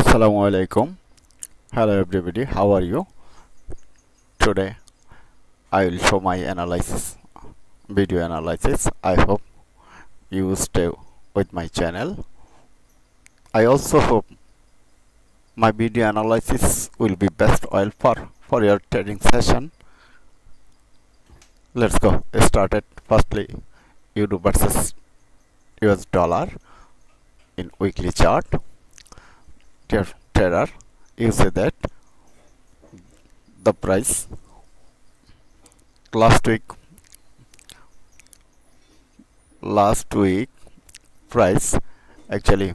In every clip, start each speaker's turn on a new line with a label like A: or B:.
A: Assalamu alaikum. Hello everybody, how are you? Today I will show my analysis, video analysis. I hope you stay with my channel. I also hope my video analysis will be best oil for your trading session. Let's go. Started firstly Euro versus US dollar in weekly chart. Trader, you see that the price last week price actually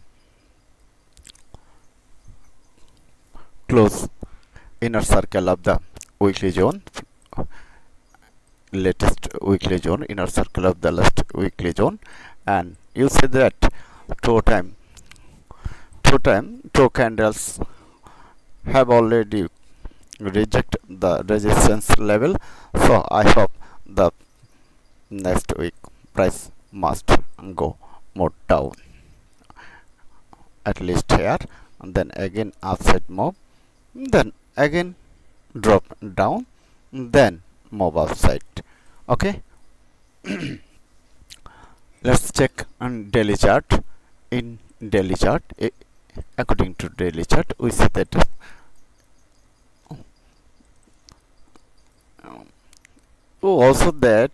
A: close inner circle of the weekly zone, latest weekly zone, inner circle of the last weekly zone, and you see that two candles have already rejected the resistance level, so I hope the next week price must go more down, at least here, and then again upside move, then again drop down, then move upside. Okay. Let's check on daily chart. In daily chart, according to daily chart, we see that also that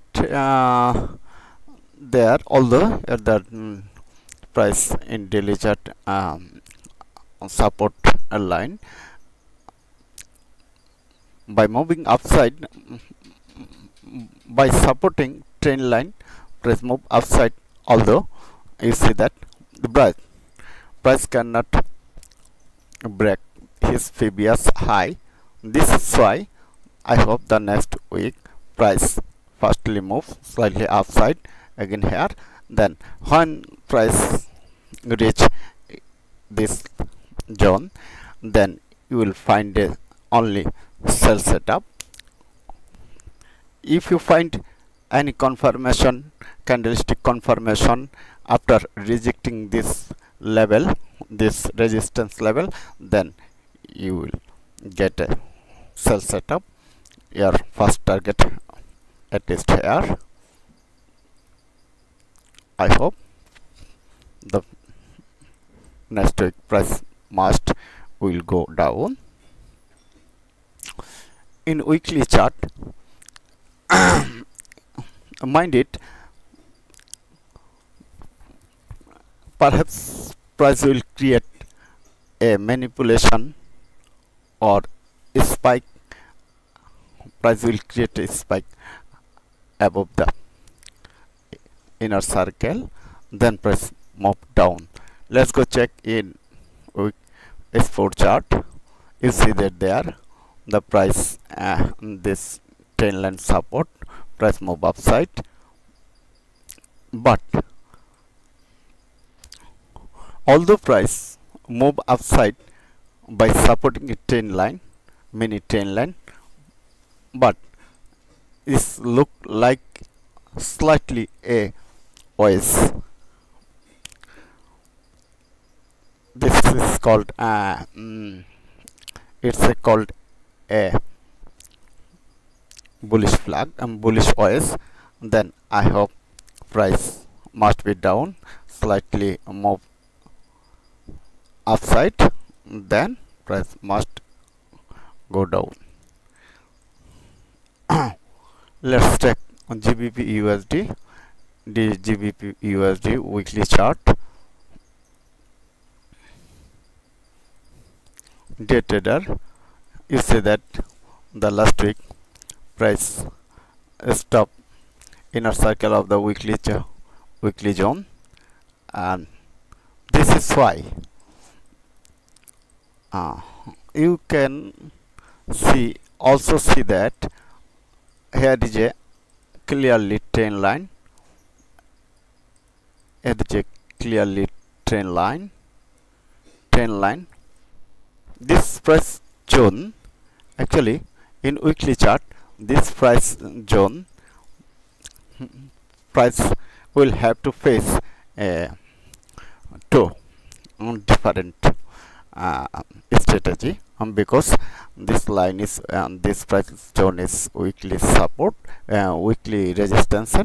A: there, although the price in daily chart support a line, by moving upside, by supporting trend line, price move upside, although you see that the price cannot break his previous high. This is why I hope the next week price firstly move slightly upside again here, then when price reach this zone, then you will find a only sell setup. If you find any confirmation, candlestick confirmation after rejecting this level, this resistance level, then you will get a sell setup. Your first target at least here. I hope the next week price must will go down. In weekly chart, mind it, perhaps price will create a manipulation or a spike. Price will create a spike above the inner circle, then price move down. Let's go check in S4 chart. You see that there the price this trend line support, price move upside, but although price move upside by supporting a trend line, mini trend line, but this look like slightly a OS. This is called it's called a bullish flag and bullish OS. Then I hope price must be down, slightly move upside, then price must go down. Let's check on GBP USD, the GBP USD weekly chart. Day trader, you see that the last week price stop inner circle of the weekly zone, and this is why you can also see that here is a clearly trend line. Here is a clearly trend line. This price zone, actually in weekly chart, this price zone, price will have to face two different uh, strategy, because this line is this price zone is weekly support, weekly resistance,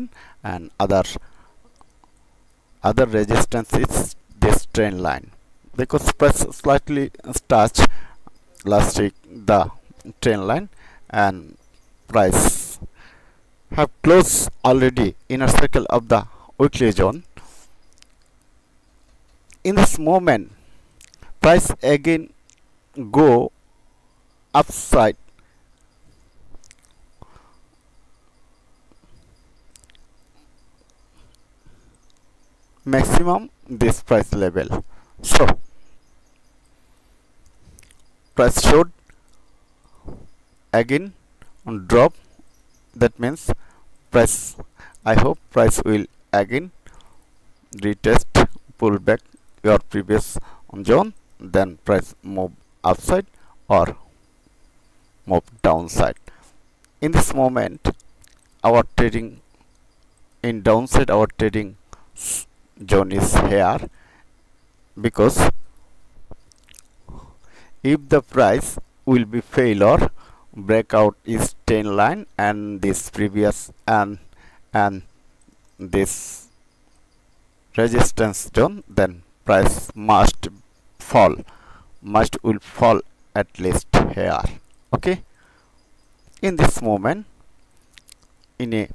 A: and other resistance is this trend line, because price slightly touched last week the trend line, and price have closed already inner circle of the weekly zone. In this moment, price again go upside maximum this price level. So price should again drop. That means price, I hope price will again retest, pull back your previous zone, then price move upside or move downside. In this moment, our trading in downside, our trading zone is here, because if the price will be failure breakout is 10 line and this previous and this resistance zone, then price must will fall at least here. Okay, in this moment, in a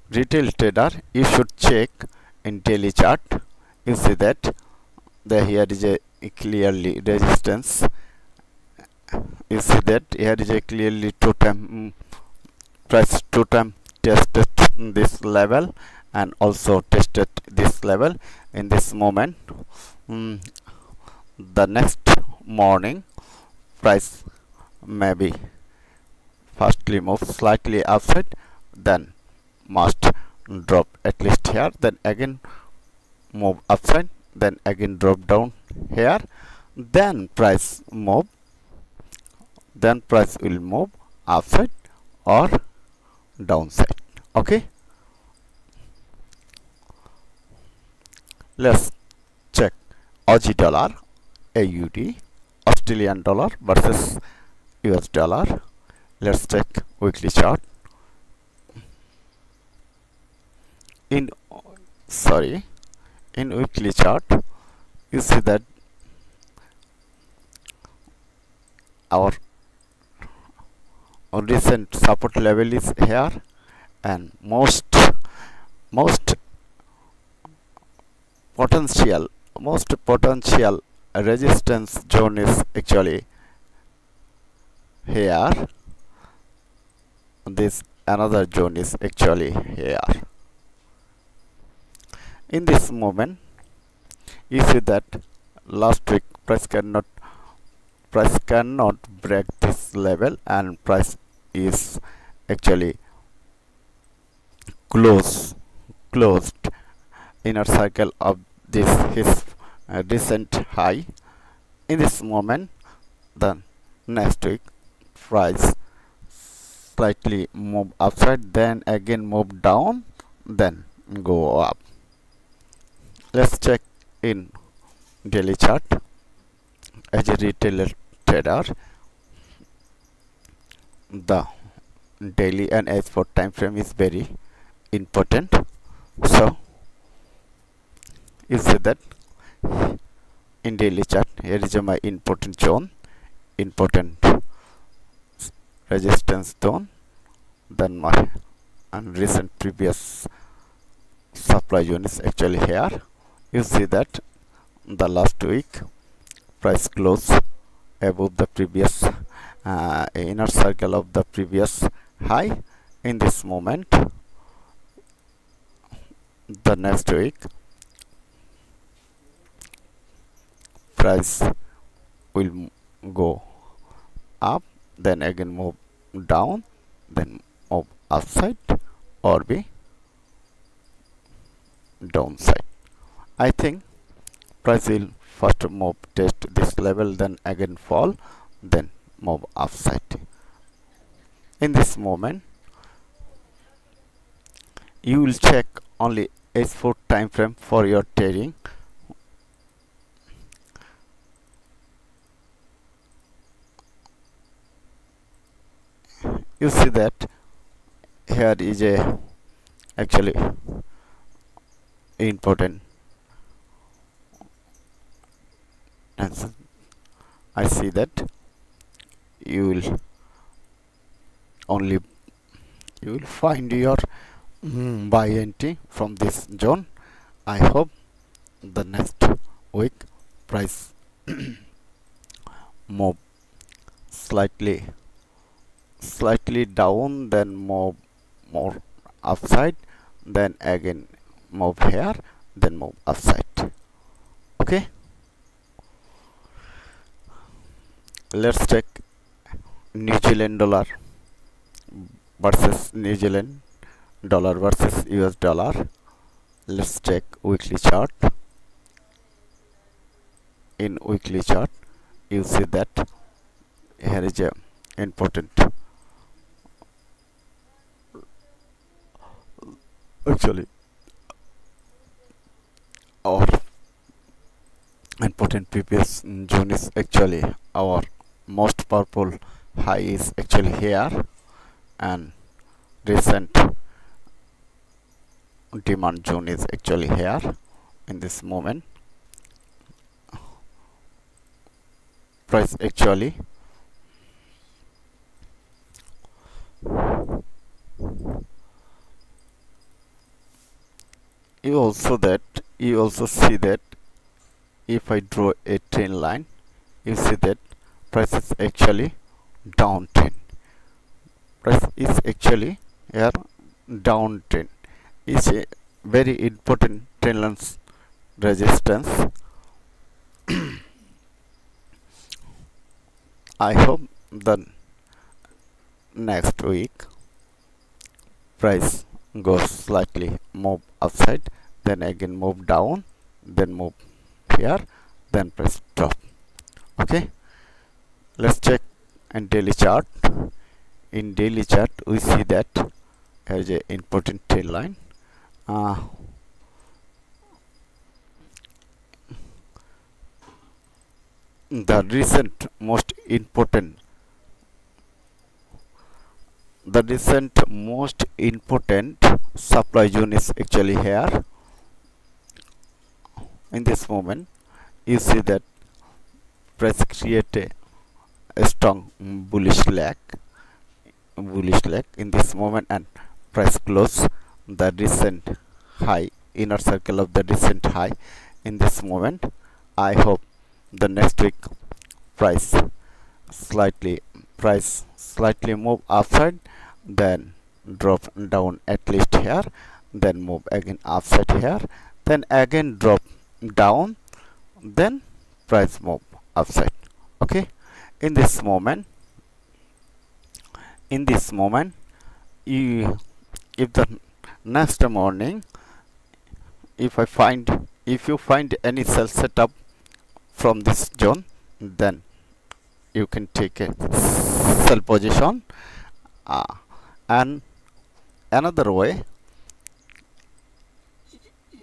A: retail trader, you should check in daily chart. You see that here is a clearly resistance. You see that here is a clearly price two time tested this level and also tested this level. In this moment, the next morning, price maybe firstly move slightly upside, then must drop at least here, then again move upside, then again drop down here, then price will move upside or downside. Okay, let's check Aussie dollar, AUD, Australian dollar versus US dollar. Let's check weekly chart. In weekly chart, you see that our recent support level is here, and most potential resistance zone is actually here. This another zone is actually here. In this moment, you see that last week price cannot break this level, and price is actually closed inner circle of this his recent high. In this moment, the next week price slightly move upside, then again move down, then go up. Let's check in daily chart. As a retail trader, the daily and as for time frame is very important. So you see that in daily chart, here is my important zone, important resistance zone, then my recent previous supply zone is actually here. You see that the last week price close above the previous inner circle of the previous high. In this moment, the next week price will go up, then again move down, then move upside or be downside. I think price will first move test this level, then again fall, then move upside. In this moment, you will check only H4 time frame for your trading. you see that here is a actually important answer. I see that you will only you will find your buy entry from this zone. I hope the next week price move slightly down, then move more upside, then again move here, then move upside. Okay, let's check New Zealand dollar versus New Zealand dollar versus US dollar. Let's check weekly chart. In weekly chart, you see that here is a important actually our important previous zone is actually our most powerful high is actually here, and recent demand zone is actually here. In this moment price actually you also see that if I draw a trend line, you see that price is actually downtrend. Price is actually here downtrend. Is a very important trend line resistance. I hope the next week price goes slightly move upside, then again move down, then move here, then price drop. Okay, let's check in daily chart. In daily chart, we see that there is a important trend line. The recent most important supply zone is actually here. In this moment, you see that price create a strong bullish leg in this moment, and price close the recent high, inner circle of the recent high. In this moment, I hope the next week price slightly move upside, then drop down at least here, then move again upside here, then again drop down, then price move upside. Okay, in this moment if the next morning if you find any sell setup from this zone, then you can take a sell position. And another way,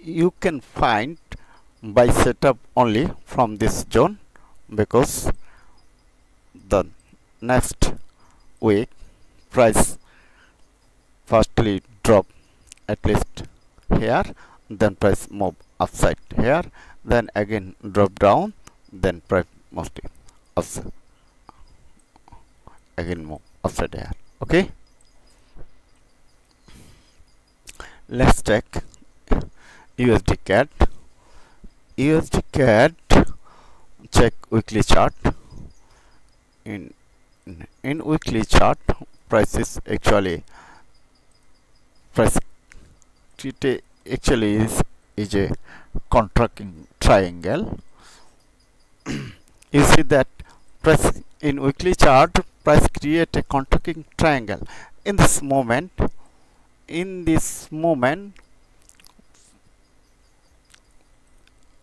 A: you can find buy setup only from this zone, because the next week price firstly drop at least here, then price move upside here, then again drop down, then price mostly upside, again move upside here. Okay, let's check USDCAD. Check weekly chart. In weekly chart, price is actually is a contracting triangle. You see that price in weekly chart, price create a contracting triangle. In this moment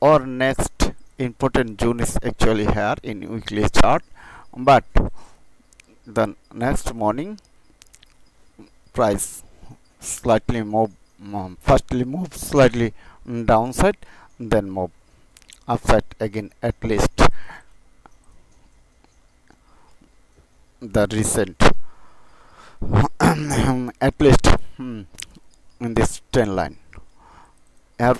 A: our next important zone is actually here in weekly chart, but the next morning price slightly move firstly move slightly downside, then move upside again, at least the recent at least in this trend line. Here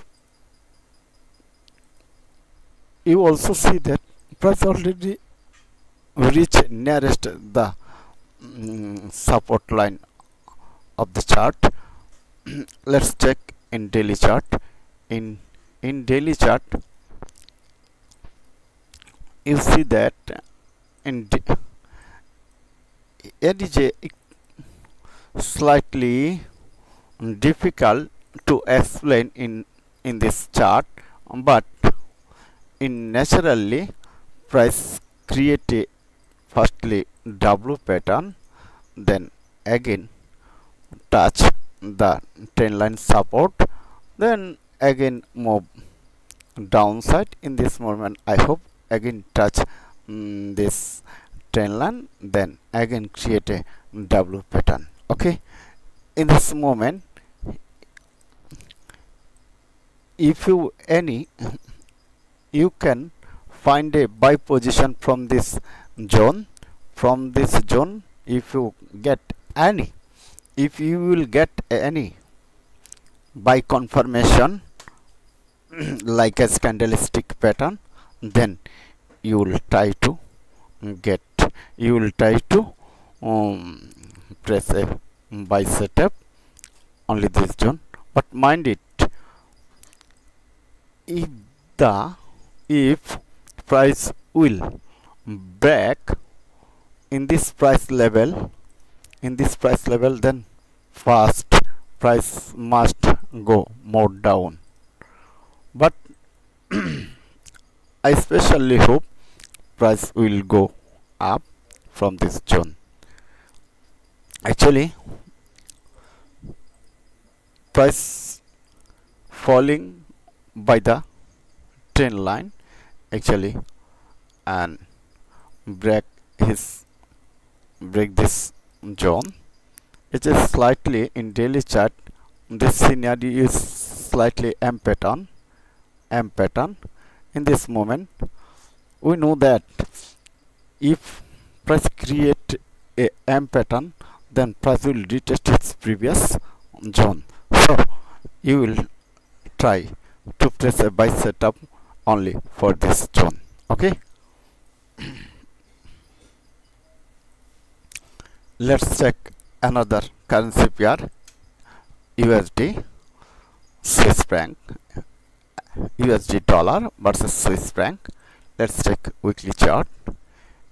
A: you also see that price already reached nearest the support line of the chart. Let's check in daily chart. In daily chart, you see that it is slightly difficult to explain in this chart, but in naturally price create a firstly W pattern, then again touch the trend line support, then again move downside. In this moment I hope again touch this trend line, then again create a W pattern. Okay, in this moment if you can find a buy position from this zone. If you get any, if you will get any buy confirmation like a candlestick pattern, then you will try to press a buy setup only this zone. But mind it, if price will break in this price level, then first price must go more down. But I especially hope price will go up from this zone. Actually price falling by the trend line actually and break this zone. It is slightly in daily chart. This scenario is slightly M pattern. In this moment we know that if price create a M pattern, then price will retest its previous zone. So you will try to press a buy setup only for this zone. Okay, let's check another currency pair, USD Swiss franc, USD dollar versus Swiss franc. Let's check weekly chart.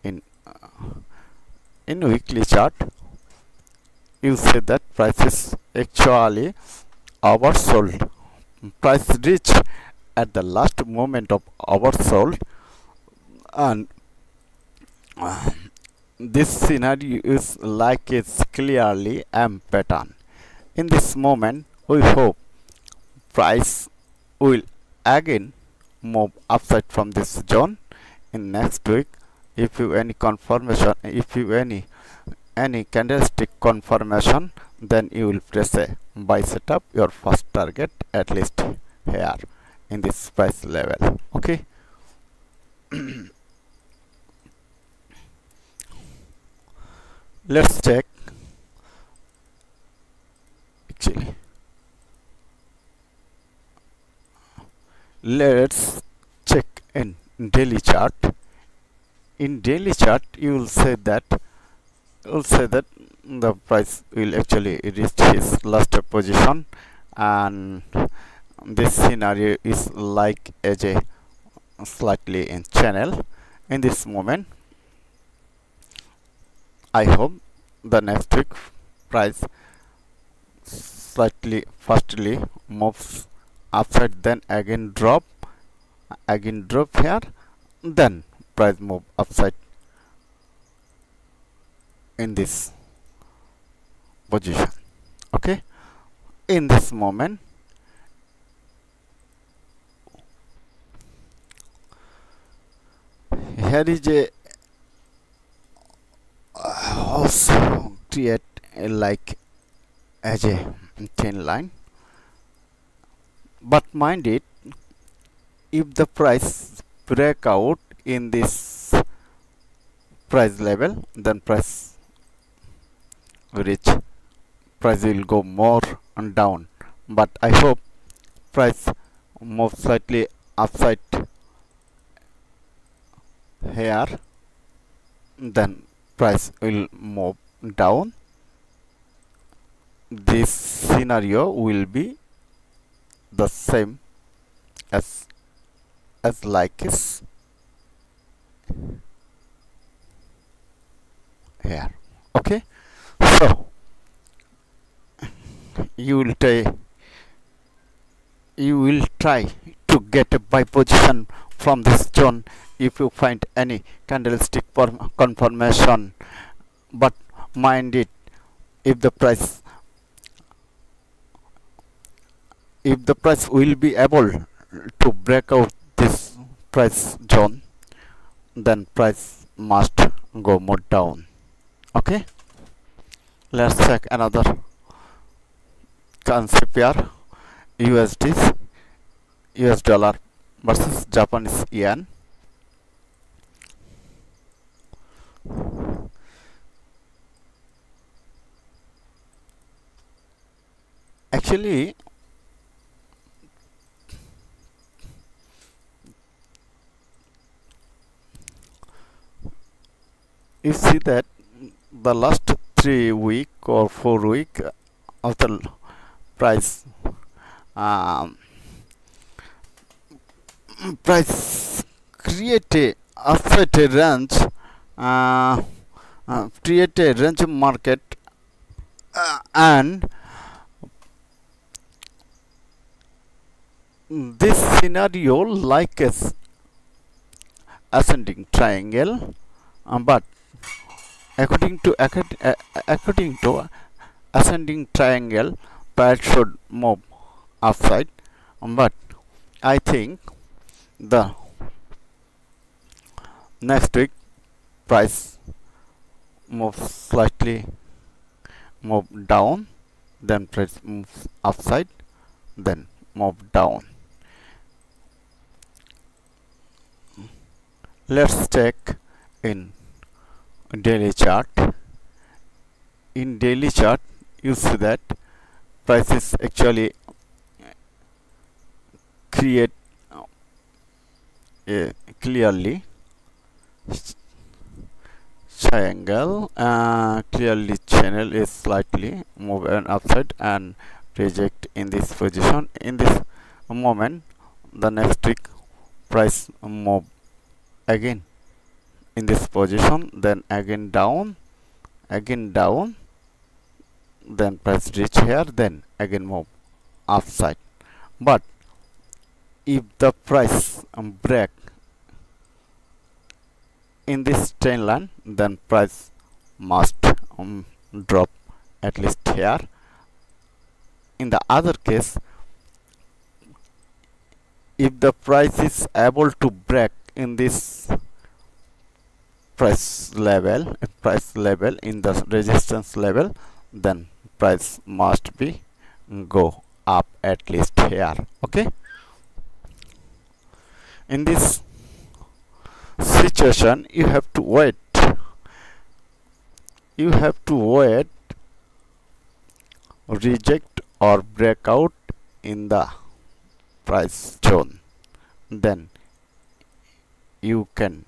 A: In weekly chart you see that price is actually oversold. Price reached at the last moment of oversold, and this scenario is like it's clearly M pattern. In this moment we hope price will again move upside from this zone in next week. If you any confirmation, if you any candlestick confirmation, then you will press a buy setup, your first target at least here in this price level. Okay, let's check actually let's check in daily chart. In daily chart you will say that the price will actually reach his last position, and this scenario is like as a slightly in channel. In this moment I hope the next week price slightly firstly moves upside, then again drop here, then price move upside in this position. Okay, in this moment here is a also create a like as a thin line, but mind it, if the price break out in this price level, then price reach price will go more and down, but I hope price move slightly upside here, then price will move down. This scenario will be the same as like is here. Okay, so you will try to get a buy position from this zone if you find any candlestick confirmation, but mind it, if the price will be able to break out this price zone, then price must go more down. Okay, let's check another currency pair, USD, US dollar versus Japanese yen. Actually, you see that the last 3 week or 4 week of the price price create a upside range, create a range market, and this scenario like as ascending triangle, but according to ascending triangle, price should move upside, but I think the next week price moves slightly move down, then price moves upside, then move down. Let's check in daily chart. In daily chart, you see that price is actually create a clearly triangle, clearly channel is slightly move an upside and reject in this position. In this moment, the next week price move again in this position, then again down, then price reach here, then again move upside. But if the price break in this trend line, then price must drop at least here. In the other case, if the price is able to break in this price level in the resistance level, then price must be go up at least here. Okay, in this situation you have to wait reject or breakout in the price zone, then you can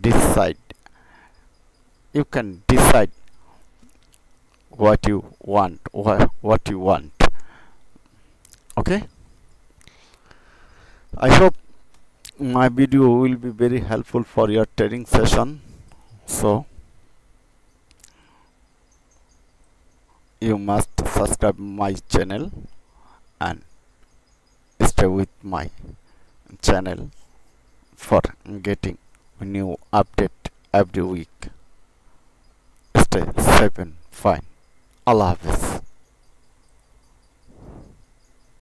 A: decide what you want. Okay, I hope my video will be very helpful for your trading session, so you must subscribe my channel and stay with my channel for getting new update every week. Stay safe and fine. Allah Hafiz.